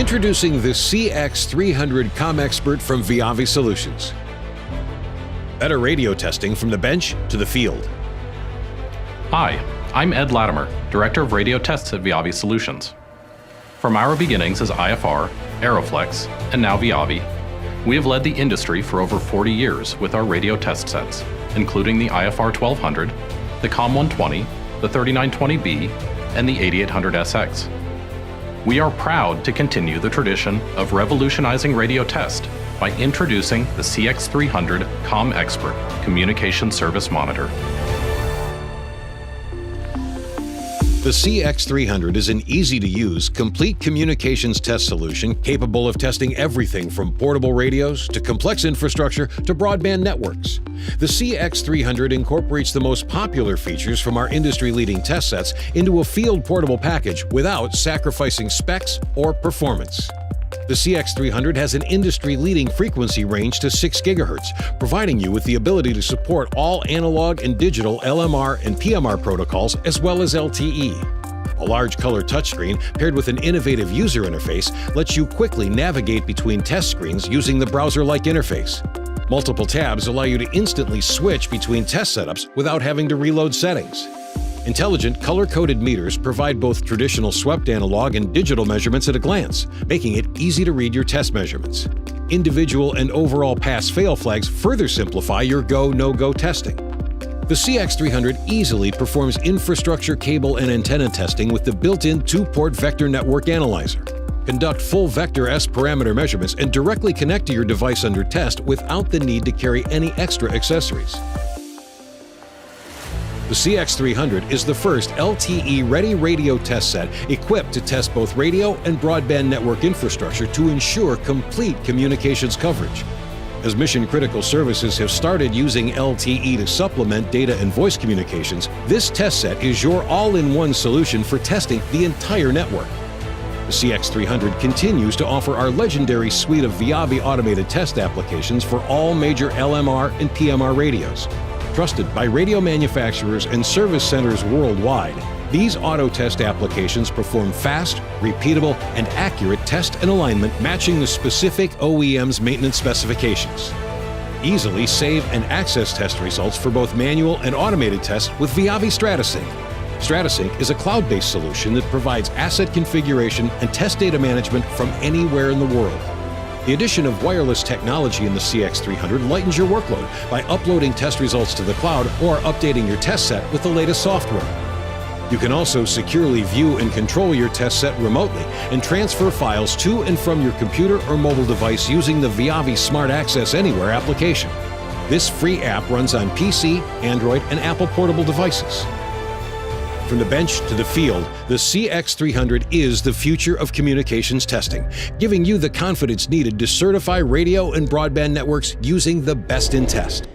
Introducing the CX300 ComXpert from VIAVI Solutions. Better radio testing from the bench to the field. Hi, I'm Ed Latimer, Director of Radio Tests at VIAVI Solutions. From our beginnings as IFR, Aeroflex, and now VIAVI, we have led the industry for over 40 years with our radio test sets, including the IFR 1200, the COM120, the 3920B, and the 8800SX. We are proud to continue the tradition of revolutionizing radio test by introducing the CX300 ComXpert Communication Service Monitor. The CX300 is an easy-to-use, complete communications test solution capable of testing everything from portable radios to complex infrastructure to broadband networks. The CX300 incorporates the most popular features from our industry-leading test sets into a field portable package without sacrificing specs or performance. The CX300 has an industry-leading frequency range to 6 GHz, providing you with the ability to support all analog and digital LMR and PMR protocols as well as LTE. A large color touchscreen paired with an innovative user interface lets you quickly navigate between test screens using the browser-like interface. Multiple tabs allow you to instantly switch between test setups without having to reload settings. Intelligent color-coded meters provide both traditional swept analog and digital measurements at a glance, making it easy to read your test measurements. Individual and overall pass-fail flags further simplify your go, no-go testing. The CX300 easily performs infrastructure, cable, and antenna testing with the built-in 2-port vector network analyzer. Conduct full vector S parameter measurements and directly connect to your device under test without the need to carry any extra accessories. The CX300 is the first LTE-ready radio test set equipped to test both radio and broadband network infrastructure to ensure complete communications coverage. As mission-critical services have started using LTE to supplement data and voice communications, this test set is your all-in-one solution for testing the entire network. The CX300 continues to offer our legendary suite of VIAVI automated test applications for all major LMR and PMR radios. Trusted by radio manufacturers and service centers worldwide, these auto test applications perform fast, repeatable, and accurate test and alignment matching the specific OEM's maintenance specifications. Easily save and access test results for both manual and automated tests with VIAVI STRATASYNC. STRATASYNC is a cloud-based solution that provides asset configuration and test data management from anywhere in the world. The addition of wireless technology in the CX300 lightens your workload by uploading test results to the cloud or updating your test set with the latest software. You can also securely view and control your test set remotely and transfer files to and from your computer or mobile device using the VIAVI Smart Access Anywhere application. This free app runs on PC, Android, and Apple portable devices. From the bench to the field, the CX300 is the future of communications testing, giving you the confidence needed to certify radio and broadband networks using the best in test.